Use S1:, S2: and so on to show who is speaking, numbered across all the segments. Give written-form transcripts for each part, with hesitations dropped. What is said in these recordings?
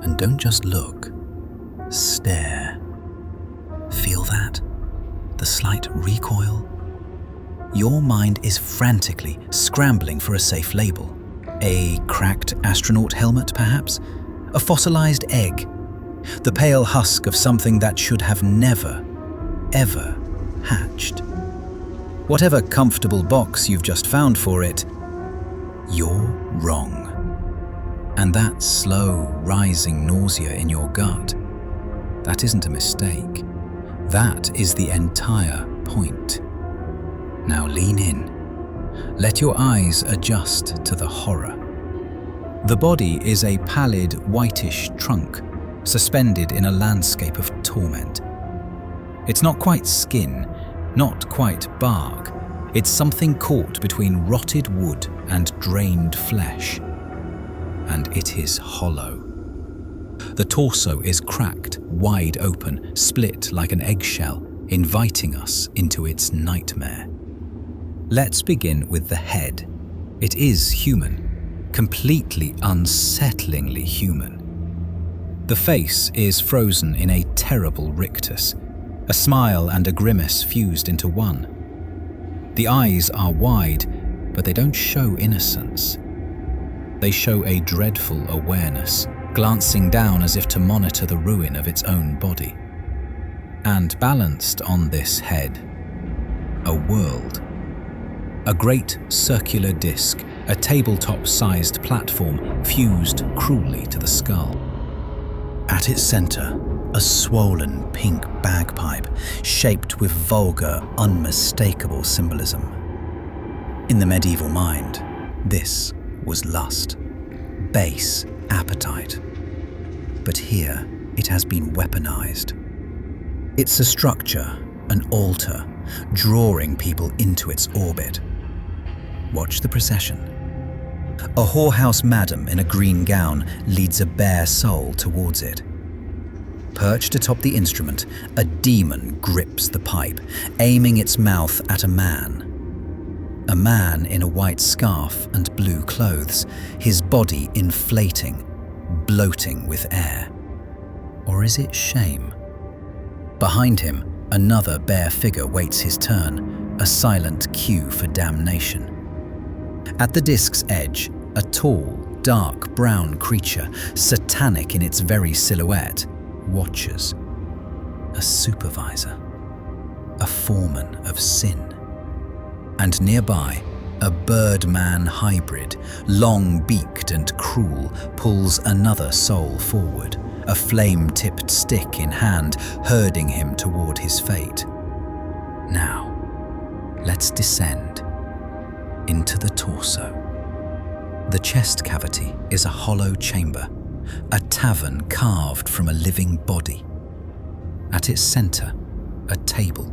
S1: And don't just look, stare. Feel that? The slight recoil? Your mind is frantically scrambling for a safe label. A cracked astronaut helmet, perhaps? A fossilized egg? The pale husk of something that should have never, ever hatched. Whatever comfortable box you've just found for it, you're wrong. And that slow, rising nausea in your gut, that isn't a mistake. That is the entire point. Now lean in. Let your eyes adjust to the horror. The body is a pallid, whitish trunk, suspended in a landscape of torment. It's not quite skin, not quite bark. It's something caught between rotted wood and drained flesh. And it is hollow. The torso is cracked, wide open, split like an eggshell, inviting us into its nightmare. Let's begin with the head. It is human, completely unsettlingly human. The face is frozen in a terrible rictus, a smile and a grimace fused into one. The eyes are wide, but they don't show innocence. They show a dreadful awareness, glancing down as if to monitor the ruin of its own body. And balanced on this head, a world. A great circular disc, a tabletop-sized platform fused cruelly to the skull. At its center, a swollen pink bagpipe shaped with vulgar, unmistakable symbolism. In the medieval mind, this was lust, base appetite. But here, it has been weaponized. It's a structure, an altar, drawing people into its orbit. Watch the procession. A whorehouse madam in a green gown leads a bare soul towards it. Perched atop the instrument, a demon grips the pipe, aiming its mouth at a man. A man in a white scarf and blue clothes, his body inflating, bloating with air. Or is it shame? Behind him, another bare figure waits his turn, a silent cue for damnation. At the disc's edge, a tall, dark brown creature, satanic in its very silhouette, watches. A supervisor, a foreman of sin. And nearby, a bird-man hybrid, long-beaked and cruel, pulls another soul forward, a flame-tipped stick in hand, herding him toward his fate. Now, let's descend into the torso. The chest cavity is a hollow chamber, a tavern carved from a living body. At its center, a table.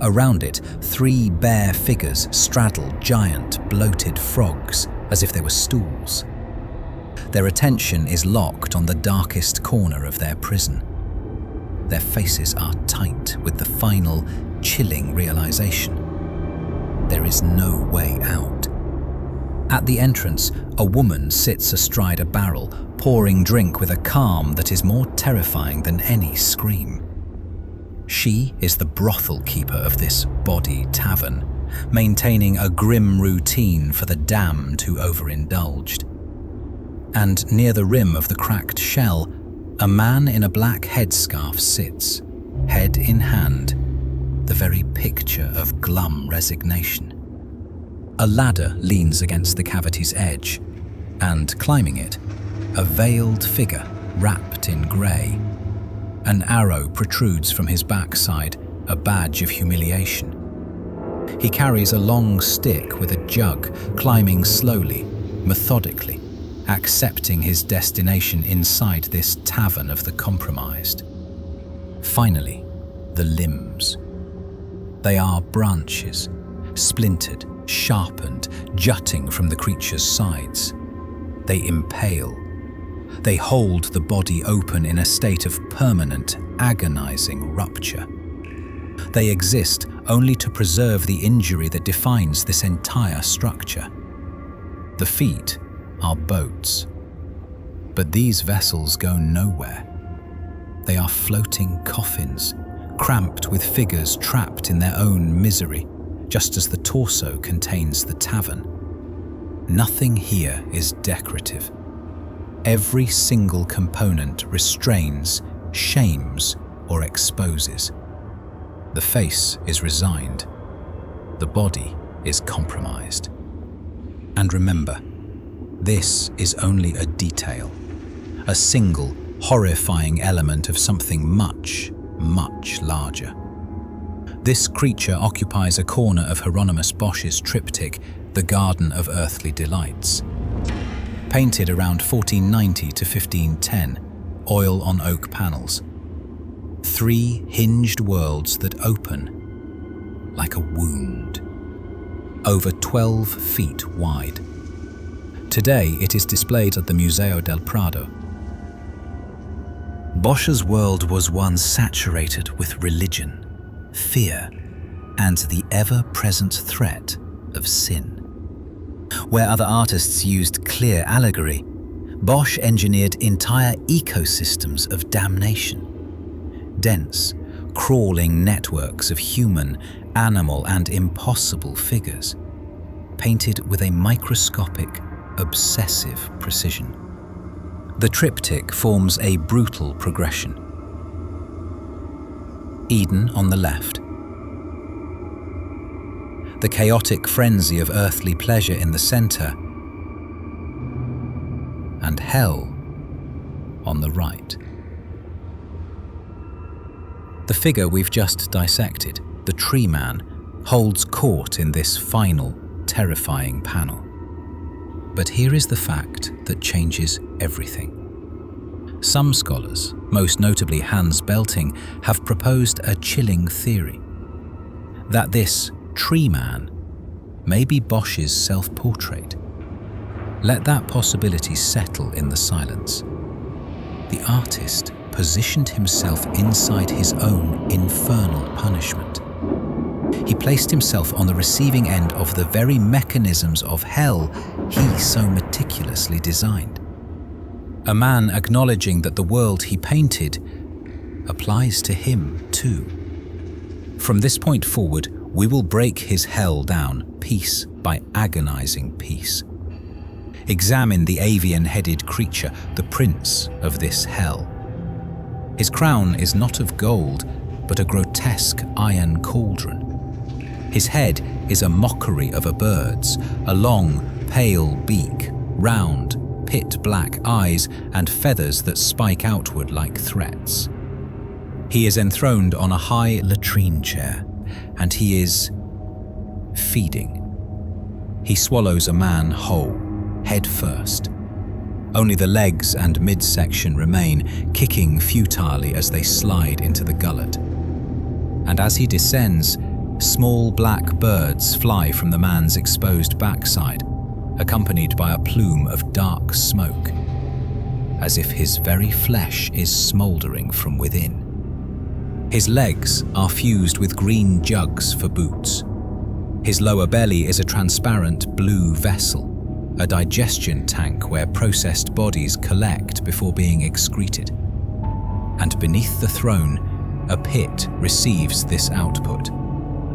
S1: Around it, 3 bare figures straddle giant, bloated frogs as if they were stools. Their attention is locked on the darkest corner of their prison. Their faces are tight with the final, chilling realization: there is no way out. At the entrance, a woman sits astride a barrel, pouring drink with a calm that is more terrifying than any scream. She is the brothel keeper of this body tavern, maintaining a grim routine for the damned who overindulged. And near the rim of the cracked shell, a man in a black headscarf sits, head in hand, the very picture of glum resignation. A ladder leans against the cavity's edge, and climbing it, a veiled figure wrapped in grey. An arrow protrudes from his backside, a badge of humiliation. He carries a long stick with a jug, climbing slowly, methodically, accepting his destination inside this tavern of the compromised. Finally, the limbs. They are branches, splintered, sharpened, jutting from the creature's sides. They impale. They hold the body open in a state of permanent, agonizing rupture. They exist only to preserve the injury that defines this entire structure. The feet are boats. But these vessels go nowhere. They are floating coffins, cramped with figures trapped in their own misery, just as the torso contains the tavern. Nothing here is decorative. Every single component restrains, shames, or exposes. The face is resigned. The body is compromised. And remember, this is only a detail, a single horrifying element of something much, much larger. This creature occupies a corner of Hieronymus Bosch's triptych, The Garden of Earthly Delights. Painted around 1490 to 1510, oil on oak panels. 3 hinged worlds that open like a wound, over 12 feet wide. Today it is displayed at the Museo del Prado. Bosch's world was one saturated with religion, fear, and the ever-present threat of sin. Where other artists used clear allegory, Bosch engineered entire ecosystems of damnation. Dense, crawling networks of human, animal, and impossible figures, painted with a microscopic, obsessive precision. The triptych forms a brutal progression. Eden on the left, the chaotic frenzy of earthly pleasure in the center, and hell on the right. The figure we've just dissected, the tree man, holds court in this final, terrifying panel. But here is the fact that changes everything. Some scholars, most notably Hans Belting, have proposed a chilling theory, that this tree man may be Bosch's self-portrait. Let that possibility settle in the silence. The artist positioned himself inside his own infernal punishment. He placed himself on the receiving end of the very mechanisms of hell he so meticulously designed. A man acknowledging that the world he painted applies to him too. From this point forward, we will break his hell down piece by agonizing piece. Examine the avian-headed creature, the prince of this hell. His crown is not of gold, but a grotesque iron cauldron. His head is a mockery of a bird's, a long, pale beak, round, pit-black eyes, and feathers that spike outward like threats. He is enthroned on a high latrine chair, and he is feeding. He swallows a man whole, head first. Only the legs and midsection remain, kicking futilely as they slide into the gullet. And as he descends, small black birds fly from the man's exposed backside, accompanied by a plume of dark smoke, as if his very flesh is smouldering from within. His legs are fused with green jugs for boots. His lower belly is a transparent blue vessel, a digestion tank where processed bodies collect before being excreted. And beneath the throne, a pit receives this output,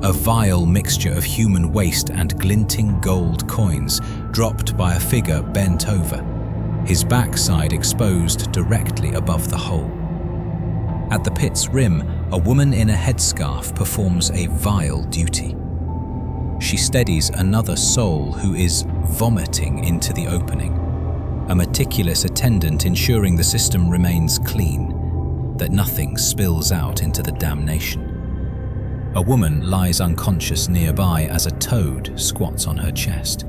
S1: a vile mixture of human waste and glinting gold coins dropped by a figure bent over, his backside exposed directly above the hole. At the pit's rim, a woman in a headscarf performs a vile duty. She steadies another soul who is vomiting into the opening, a meticulous attendant ensuring the system remains clean, that nothing spills out into the damnation. A woman lies unconscious nearby as a toad squats on her chest.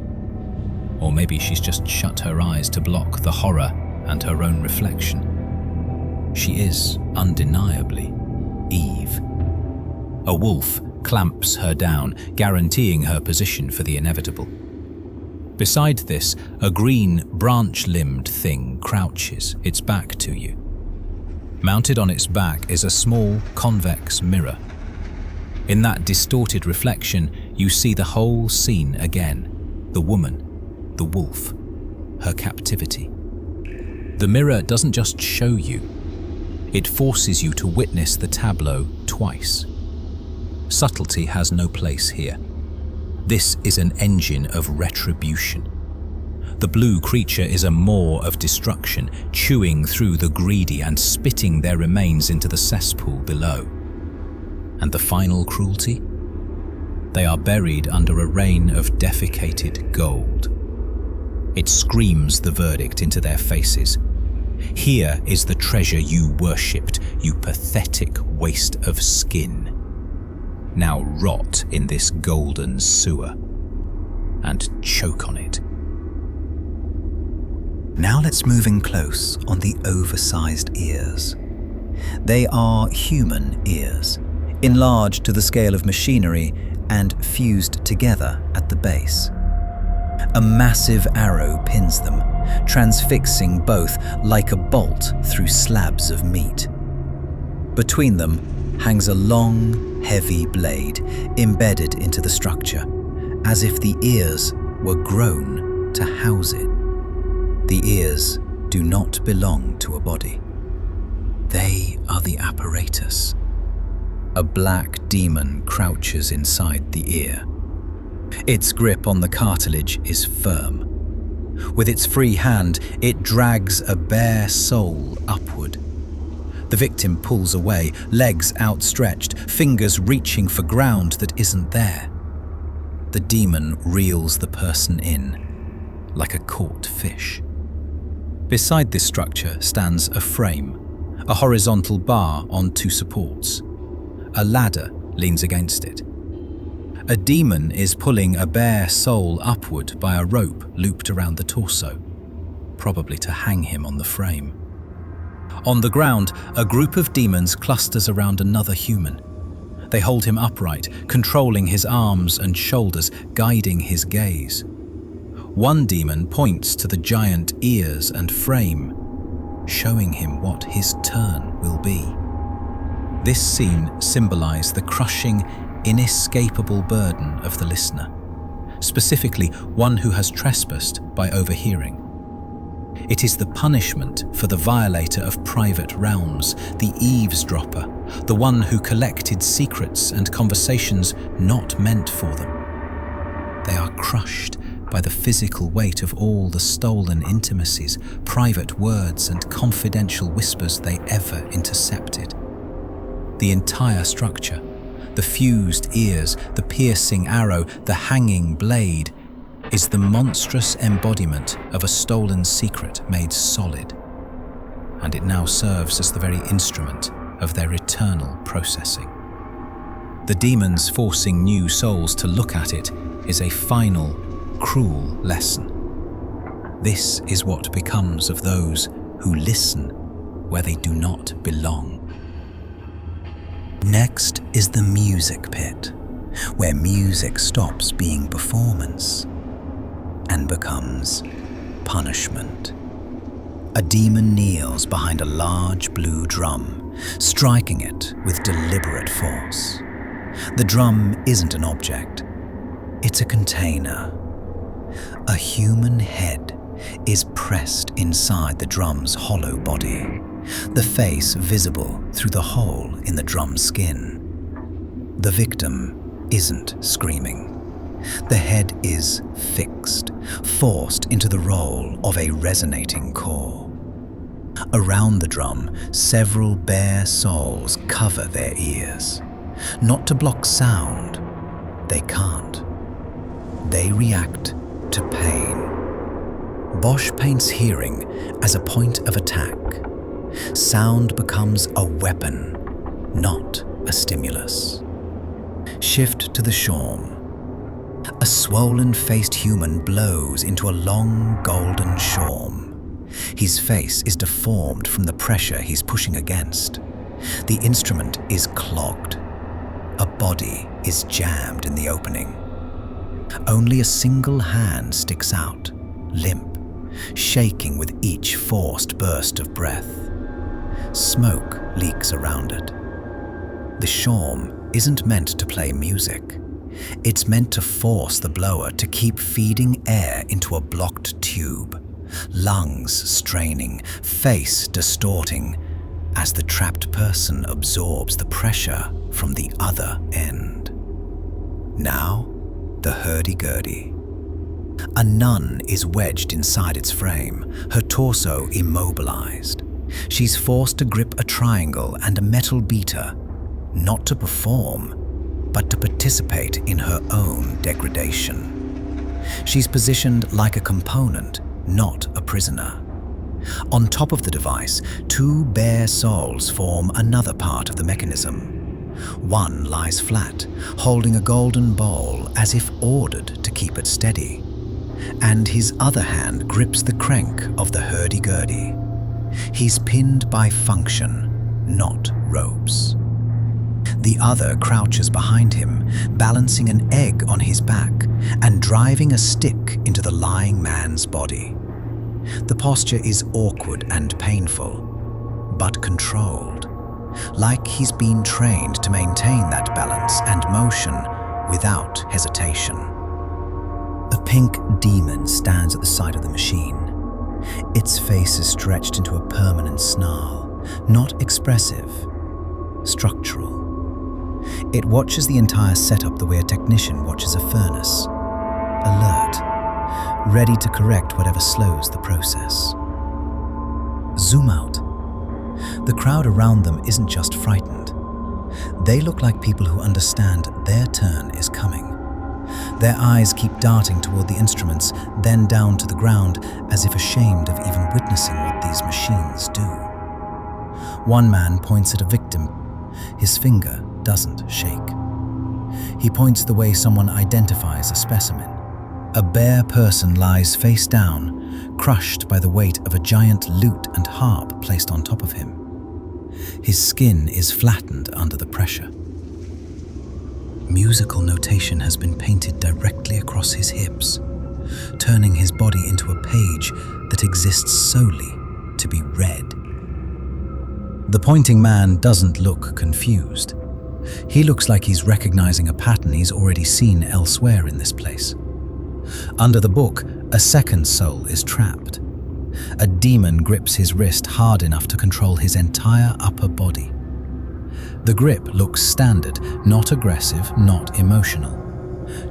S1: Or maybe she's just shut her eyes to block the horror and her own reflection. She is undeniably Eve. A wolf clamps her down, guaranteeing her position for the inevitable. Beside this, a green, branch-limbed thing crouches, its back to you. Mounted on its back is a small, convex mirror. In that distorted reflection, you see the whole scene again. The woman, the wolf, her captivity.
S2: The mirror doesn't just show you, it forces you to witness the tableau twice. Subtlety has no place here. This is an engine of retribution. The blue creature is a maw of destruction, chewing through the greedy and spitting their remains into the cesspool below. And the final cruelty? They are buried under a rain of defecated gold. It screams the verdict into their faces. Here is the treasure you worshipped, you pathetic waste of skin. Now rot in this golden sewer and choke on it.
S1: Now let's move in close on the oversized ears. They are human ears, enlarged to the scale of machinery and fused together at the base. A massive arrow pins them, transfixing both like a bolt through slabs of meat. Between them hangs a long, heavy blade embedded into the structure, as if the ears were grown to house it. The ears do not belong to a body. They are the apparatus. A black demon crouches inside the ear. Its grip on the cartilage is firm. With its free hand, it drags a bare soul upward. The victim pulls away, legs outstretched, fingers reaching for ground that isn't there. The demon reels the person in, like a caught fish. Beside this structure stands a frame, a horizontal bar on two supports. A ladder leans against it. A demon is pulling a bare soul upward by a rope looped around the torso, probably to hang him on the frame. On the ground, a group of demons clusters around another human. They hold him upright, controlling his arms and shoulders, guiding his gaze. One demon points to the giant ears and frame, showing him what his turn will be. This scene symbolizes the crushing, inescapable burden of the listener, specifically one who has trespassed by overhearing. It is the punishment for the violator of private realms, the eavesdropper, the one who collected secrets and conversations not meant for them. They are crushed by the physical weight of all the stolen intimacies, private words and confidential whispers they ever intercepted. The entire structure, the fused ears, the piercing arrow, the hanging blade, is the monstrous embodiment of a stolen secret made solid, and it now serves as the very instrument of their eternal processing. The demons forcing new souls to look at it is a final, cruel lesson. This is what becomes of those who listen where they do not belong. Next is the music pit, where music stops being performance and becomes punishment. A demon kneels behind a large blue drum, striking it with deliberate force. The drum isn't an object, it's a container. A human head is pressed inside the drum's hollow body, the face visible through the hole in the drum skin. The victim isn't screaming. The head is fixed, forced into the role of a resonating core. Around the drum, several bare souls cover their ears. Not to block sound, they can't. They react to pain. Bosch paints hearing as a point of attack. Sound becomes a weapon, not a stimulus. Shift to the shawm. A swollen-faced human blows into a long golden shawm. His face is deformed from the pressure he's pushing against. The instrument is clogged. A body is jammed in the opening. Only a single hand sticks out, limp, shaking with each forced burst of breath. Smoke leaks around it. The shawm isn't meant to play music. It's meant to force the blower to keep feeding air into a blocked tube, lungs straining, face distorting, as the trapped person absorbs the pressure from the other end. Now, the hurdy-gurdy. A nun is wedged inside its frame, her torso immobilized. She's forced to grip a triangle and a metal beater, not to perform, but to participate in her own degradation. She's positioned like a component, not a prisoner. On top of the device, two bare souls form another part of the mechanism. One lies flat, holding a golden bowl as if ordered to keep it steady, and his other hand grips the crank of the hurdy-gurdy. He's pinned by function, not ropes. The other crouches behind him, balancing an egg on his back and driving a stick into the lying man's body. The posture is awkward and painful, but controlled, like he's been trained to maintain that balance and motion without hesitation. A pink demon stands at the side of the machine. Its face is stretched into a permanent snarl, not expressive, structural. It watches the entire setup the way a technician watches a furnace, alert, ready to correct whatever slows the process. Zoom out. The crowd around them isn't just frightened. They look like people who understand their turn is coming. Their eyes keep darting toward the instruments, then down to the ground, as if ashamed of even witnessing what these machines do. One man points at a victim. His finger doesn't shake. He points the way someone identifies a specimen. A bare person lies face down, crushed by the weight of a giant lute and harp placed on top of him. His skin is flattened under the pressure. Musical notation has been painted directly across his hips, turning his body into a page that exists solely to be read. The pointing man doesn't look confused. He looks like he's recognizing a pattern he's already seen elsewhere in this place. Under the book, a second soul is trapped. A demon grips his wrist hard enough to control his entire upper body. The grip looks standard, not aggressive, not emotional.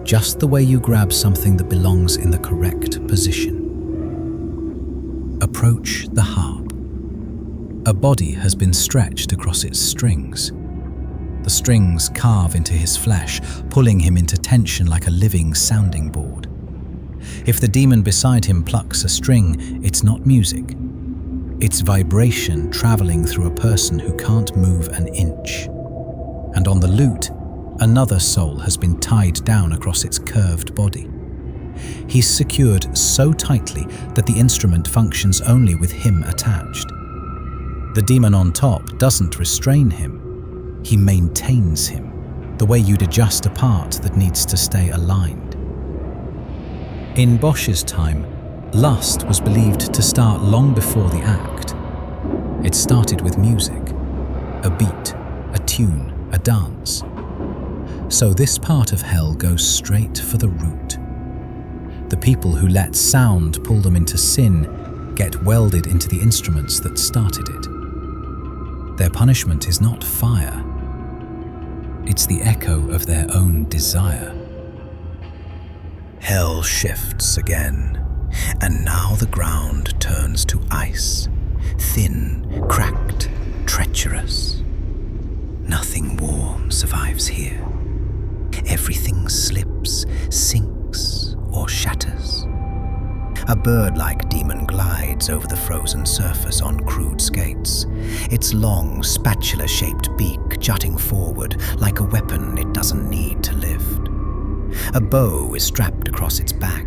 S1: Just the way you grab something that belongs in the correct position. Approach the harp. A body has been stretched across its strings. The strings carve into his flesh, pulling him into tension like a living sounding board. If the demon beside him plucks a string, it's not music. It's vibration traveling through a person who can't move an inch. And on the lute, another soul has been tied down across its curved body. He's secured so tightly that the instrument functions only with him attached. The demon on top doesn't restrain him. He maintains him, the way you'd adjust a part that needs to stay aligned. In Bosch's time, lust was believed to start long before the act. It started with music, a beat, a tune, a dance. So this part of hell goes straight for the root. The people who let sound pull them into sin get welded into the instruments that started it. Their punishment is not fire. It's the echo of their own desire. Hell shifts again, and now the ground turns to ice, thin, cracked, treacherous. Nothing warm survives here. Everything slips, sinks, or shatters. A bird-like demon glides over the frozen surface on crude skates, its long, spatula-shaped beak jutting forward like a weapon it doesn't need to lift. A bow is strapped across its back,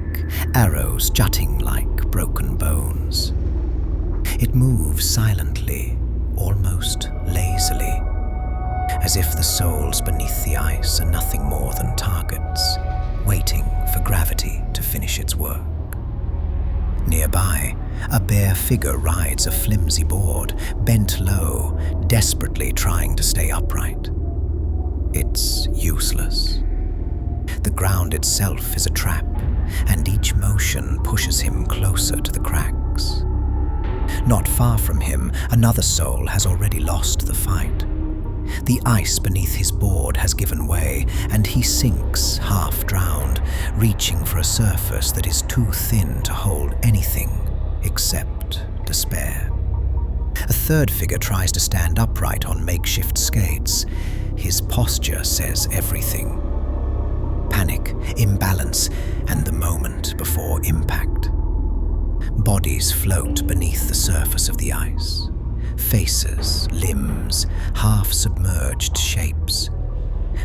S1: arrows jutting like broken bones. It moves silently, almost lazily, as if the souls beneath the ice are nothing more than targets, waiting for gravity to finish its work. Nearby, a bare figure rides a flimsy board, bent low, desperately trying to stay upright. It's useless. The ground itself is a trap, and each motion pushes him closer to the cracks. attacks. Not far from him, another soul has already lost the fight. The ice beneath his board has given way, and he sinks, half drowned, reaching for a surface that is too thin to hold anything except despair. A third figure tries to stand upright on makeshift skates. His posture says everything. Panic, imbalance, and the moment before impact. Bodies float beneath the surface of the ice. Faces, limbs, half-submerged shapes.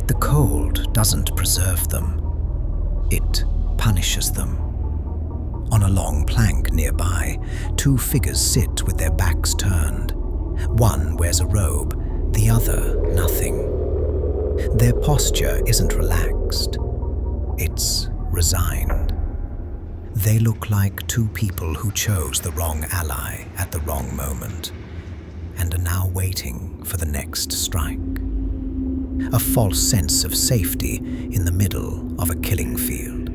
S1: The cold doesn't preserve them. It punishes them. On a long plank nearby, two figures sit with their backs turned. One wears a robe, the other nothing. Their posture isn't relaxed. It's resigned. They look like two people who chose the wrong ally at the wrong moment and are now waiting for the next strike. A false sense of safety in the middle of a killing field.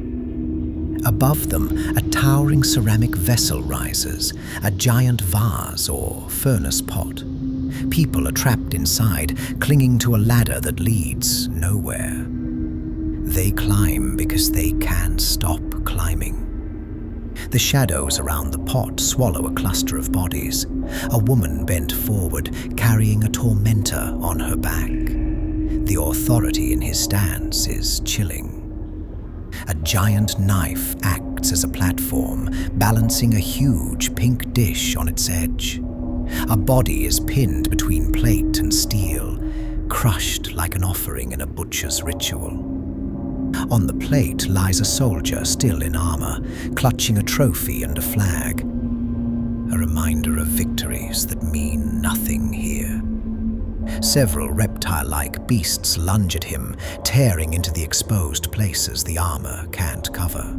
S1: Above them, a towering ceramic vessel rises, a giant vase or furnace pot. People are trapped inside, clinging to a ladder that leads nowhere. They climb because they can't stop climbing. The shadows around the pot swallow a cluster of bodies. A woman bent forward, carrying a tormentor on her back. The authority in his stance is chilling. A giant knife acts as a platform, balancing a huge pink dish on its edge. A body is pinned between plate and steel, crushed like an offering in a butcher's ritual. On the plate lies a soldier still in armor, clutching a trophy and a flag. A reminder of victories that mean nothing here. Several reptile-like beasts lunge at him, tearing into the exposed places the armor can't cover.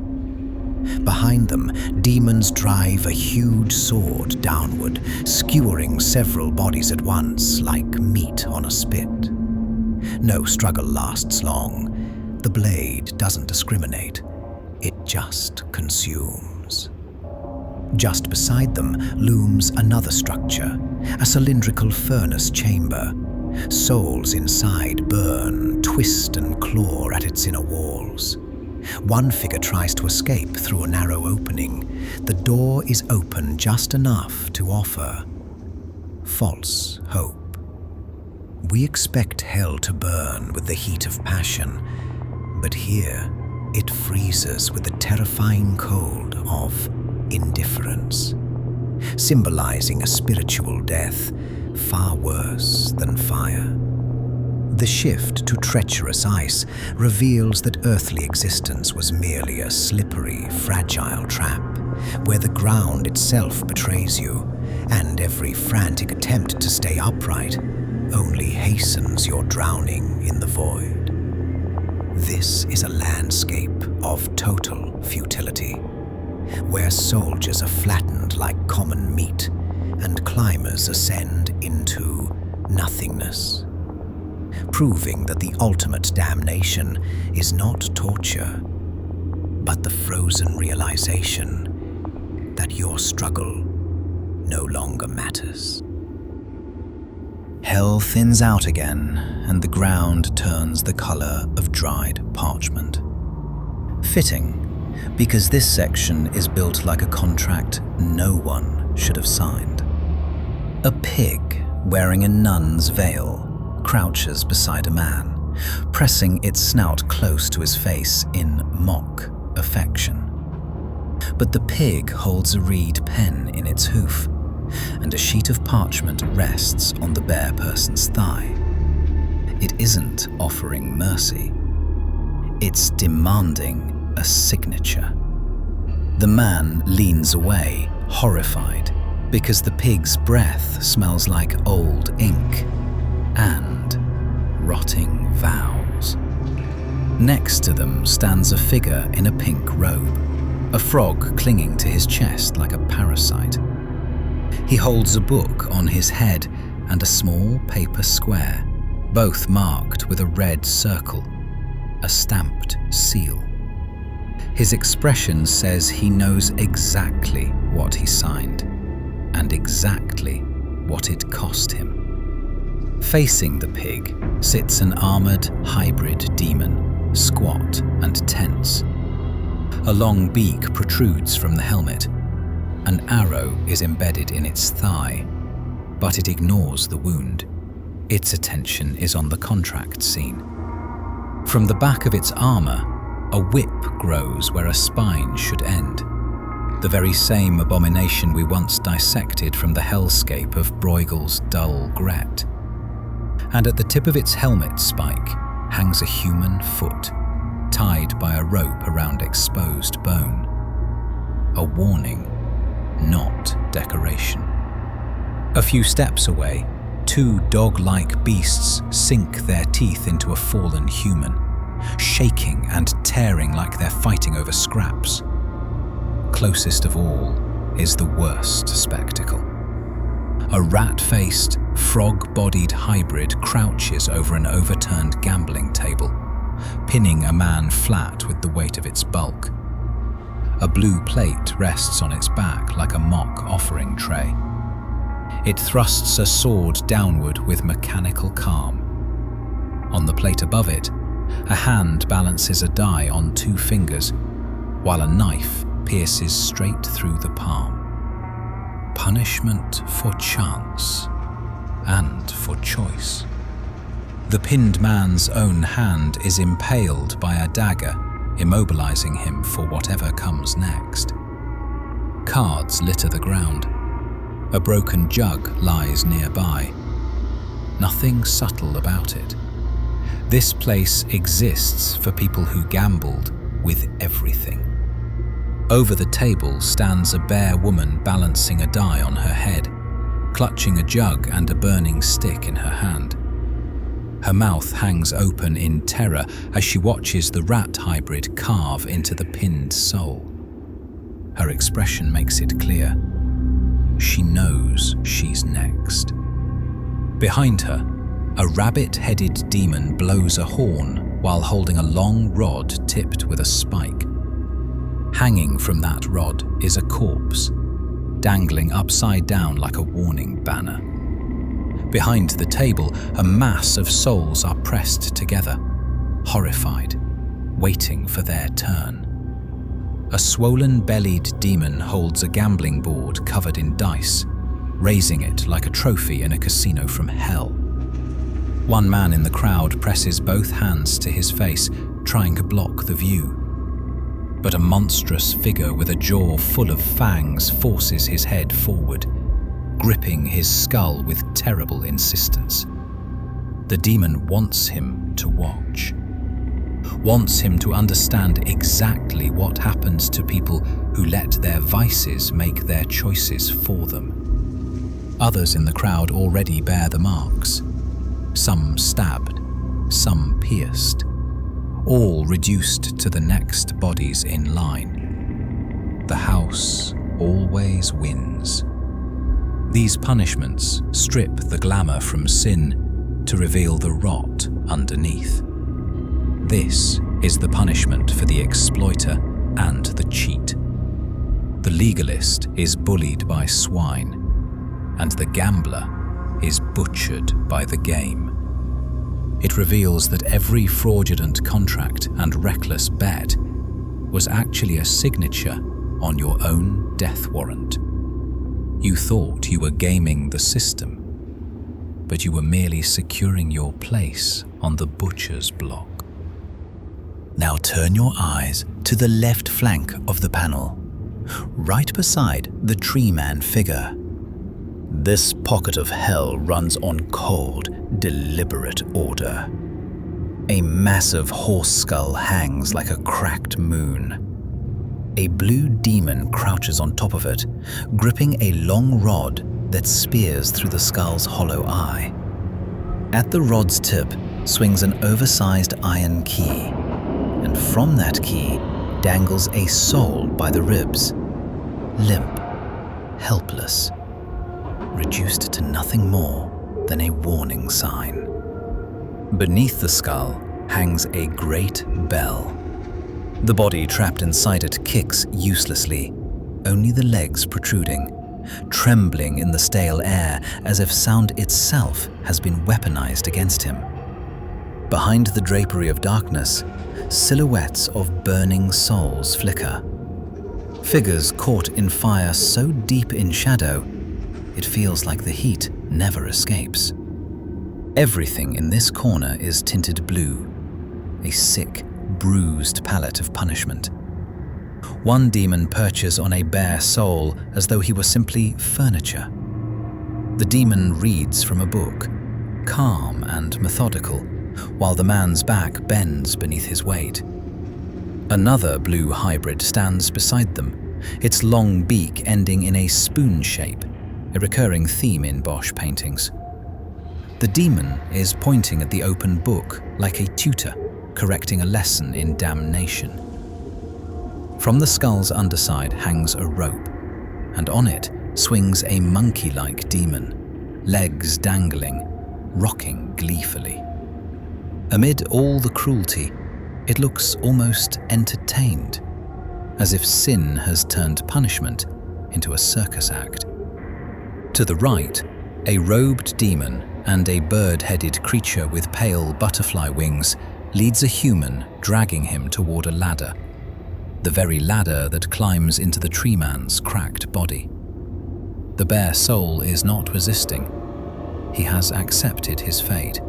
S1: Behind them, demons drive a huge sword downward, skewering several bodies at once like meat on a spit. No struggle lasts long. The blade doesn't discriminate, it just consumes. Just beside them looms another structure, a cylindrical furnace chamber. Souls inside burn, twist and claw at its inner walls. One figure tries to escape through a narrow opening. The door is open just enough to offer false hope. We expect hell to burn with the heat of passion, but here it freezes with the terrifying cold of indifference, symbolizing a spiritual death far worse than fire. The shift to treacherous ice reveals that earthly existence was merely a slippery, fragile trap, where the ground itself betrays you, and every frantic attempt to stay upright only hastens your drowning in the void. This is a landscape of total futility, where soldiers are flattened like common meat and climbers ascend into nothingness, proving that the ultimate damnation is not torture, but the frozen realization that your struggle no longer matters. Hell thins out again, and the ground turns the color of dried parchment. Fitting, because this section is built like a contract no one should have signed. A pig wearing a nun's veil crouches beside a man, pressing its snout close to his face in mock affection. But the pig holds a reed pen in its hoof, and a sheet of parchment rests on the bare person's thigh. It isn't offering mercy. It's demanding a signature. The man leans away, horrified, because the pig's breath smells like old ink and rotting vows. Next to them stands a figure in a pink robe, a frog clinging to his chest like a parasite. He holds a book on his head and a small paper square, both marked with a red circle, a stamped seal. His expression says he knows exactly
S2: what he signed, and exactly what it cost him. Facing the pig sits an armored hybrid demon, squat and tense. A long beak protrudes from the helmet. An arrow is embedded in its thigh, but it ignores the wound. Its attention is on the contract scene. From the back of its armor, a whip grows where a spine should end. The very same abomination we once dissected from the hellscape of Bruegel's dull Gret. And at the tip of its helmet spike hangs a human foot, tied by a rope around exposed bone. A warning, not decoration. A few steps away, two dog-like beasts sink their teeth into a fallen human, shaking and tearing like they're fighting over scraps. Closest of all is the worst spectacle. A rat-faced, frog-bodied hybrid crouches over an overturned gambling table, pinning a man flat with the weight of its bulk. A blue plate rests on its back like a mock offering tray. It thrusts a sword downward with mechanical calm. On the plate above it, a hand balances a die on two fingers, while a knife pierces straight through the palm. Punishment for chance and for choice. The pinned man's own hand is impaled by a dagger, immobilizing him for whatever comes next. Cards litter the ground. A broken jug lies nearby. Nothing subtle about it. This place exists for people who gambled with everything. Over the table stands a bare woman balancing a die on her head, clutching a jug and a burning stick in her hand. Her mouth hangs open in terror as she watches the rat hybrid carve into the pinned soul. Her expression makes it clear. She knows she's next. Behind her, a rabbit-headed demon blows a horn while holding a long rod tipped with a spike. Hanging from that rod is a corpse, dangling upside down like a warning banner. Behind the table, a mass of souls are pressed together, horrified, waiting for their turn. A swollen-bellied demon holds a gambling board covered in dice, raising it like a trophy in a casino from hell. One man in the crowd presses both hands to his face, trying to block the view. But a monstrous figure with a jaw full of fangs forces his head forward, gripping his skull with terrible insistence. The demon wants him to watch. Wants him to understand exactly what happens to people who let their vices make their choices for them. Others in the crowd already bear the marks. Some stabbed, some pierced, all reduced to the next bodies in line. The house always wins. These punishments strip the glamour from sin to reveal the rot underneath. This is the punishment for the exploiter and the cheat. The legalist is bullied by swine, and the gambler is butchered by the game. It reveals that every fraudulent contract and reckless bet was actually a signature on your own death warrant. You thought you were gaming the system, but you were merely securing your place on the butcher's block.
S1: Now turn your eyes to the left flank of the panel, right beside the tree man figure. This pocket of hell runs on cold, deliberate order. A massive horse skull hangs like a cracked moon. A blue demon crouches on top of it, gripping a long rod that spears through the skull's hollow eye. At the rod's tip swings an oversized iron key, and from that key dangles a soul by the ribs, limp, helpless, reduced to nothing more than a warning sign. Beneath the skull hangs a great bell. The body trapped inside it kicks uselessly, only the legs protruding, trembling in the stale air as if sound itself has been weaponized against him. Behind the drapery of darkness, silhouettes of burning souls flicker. Figures caught in fire so deep in shadow, it feels like the heat never escapes. Everything in this corner is tinted blue, a sick, bruised palette of punishment. One demon perches on a bare soul as though he were simply furniture. The demon reads from a book, calm and methodical, while the man's back bends beneath his weight. Another blue hybrid stands beside them, its long beak ending in a spoon shape, a recurring theme in Bosch paintings. The demon is pointing at the open book like a tutor correcting a lesson in damnation. From the skull's underside hangs a rope, and on it swings a monkey-like demon, legs dangling, rocking gleefully. Amid all the cruelty, it looks almost entertained, as if sin has turned punishment into a circus act. To the right, a robed demon and a bird-headed creature with pale butterfly wings leads a human, dragging him toward a ladder, the very ladder that climbs into the tree man's cracked body. The bare soul is not resisting. He has accepted his fate.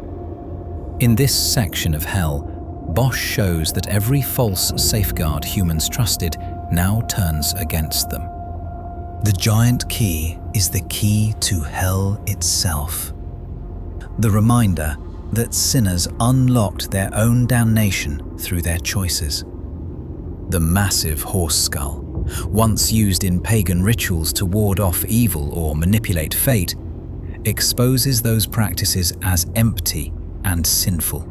S1: In this section of hell, Bosch shows that every false safeguard humans trusted now turns against them. The giant key is the key to hell itself. The reminder that sinners unlocked their own damnation through their choices. The massive horse skull, once used in pagan rituals to ward off evil or manipulate fate, exposes those practices as empty and sinful.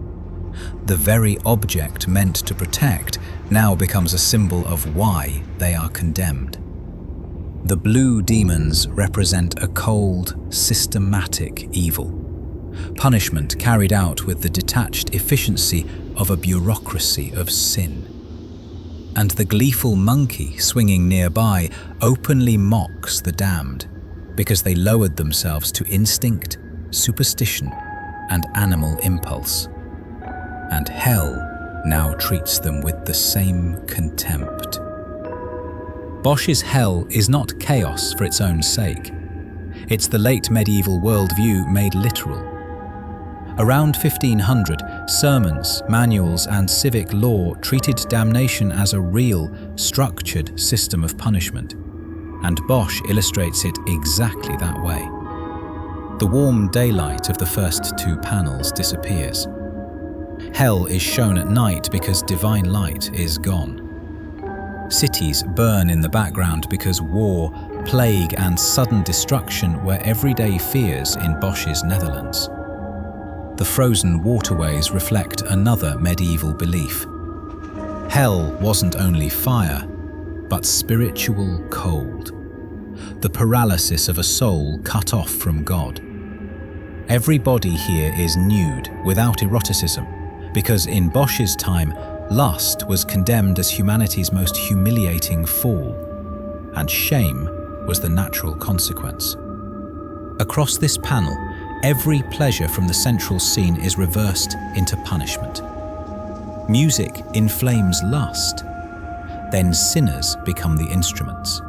S1: The very object meant to protect now becomes a symbol of why they are condemned. The blue demons represent a cold, systematic evil. Punishment carried out with the detached efficiency of a bureaucracy of sin. And the gleeful monkey swinging nearby openly mocks the damned because they lowered themselves to instinct, superstition, and animal impulse. And hell now treats them with the same contempt. Bosch's hell is not chaos for its own sake. It's the late medieval worldview made literal. Around 1500, sermons, manuals, and civic law treated damnation as a real, structured system of punishment, and Bosch illustrates it exactly that way. The warm daylight of the first two panels disappears. Hell is shown at night because divine light is gone. Cities burn in the background because war, plague, and sudden destruction were everyday fears in Bosch's Netherlands. The frozen waterways reflect another medieval belief. Hell wasn't only fire, but spiritual cold. The paralysis of a soul cut off from God. Every body here is nude without eroticism, because in Bosch's time, lust was condemned as humanity's most humiliating fall, and shame was the natural consequence. Across this panel, every pleasure from the central scene is reversed into punishment. Music inflames lust. Then sinners become the instruments.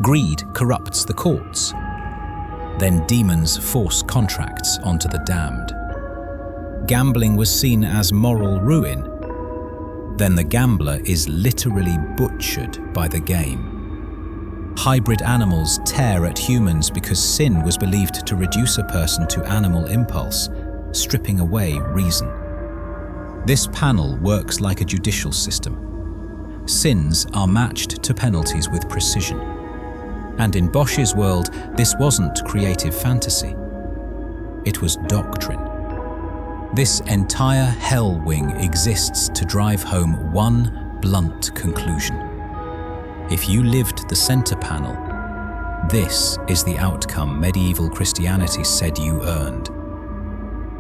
S1: Greed corrupts the courts. Then demons force contracts onto the damned. Gambling was seen as moral ruin. Then the gambler is literally butchered by the game. Hybrid animals tear at humans because sin was believed to reduce a person to animal impulse, stripping away reason. This panel works like a judicial system. Sins are matched to penalties with precision. And in Bosch's world, this wasn't creative fantasy. It was doctrine. This entire hell wing exists to drive home one blunt conclusion. If you lived the center panel, this is the outcome medieval Christianity said you earned.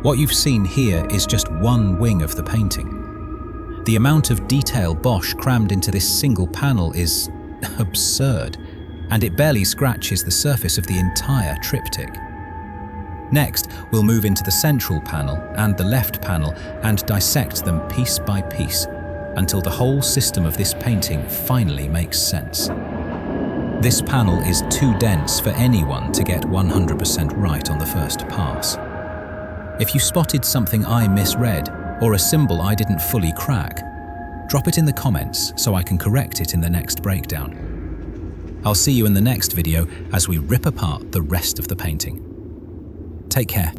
S1: What you've seen here is just one wing of the painting. The amount of detail Bosch crammed into this single panel is
S2: absurd, and it barely scratches the surface of the entire triptych. Next, we'll move into the central panel and the left panel and dissect them piece by piece until the whole system of this painting finally makes sense. This panel is too dense for anyone to get 100% right on the first pass. If you spotted something I misread or a symbol I didn't fully crack, drop it in the comments so I can correct it in the next breakdown. I'll see you in the next video as we rip apart the rest of the painting. Take care.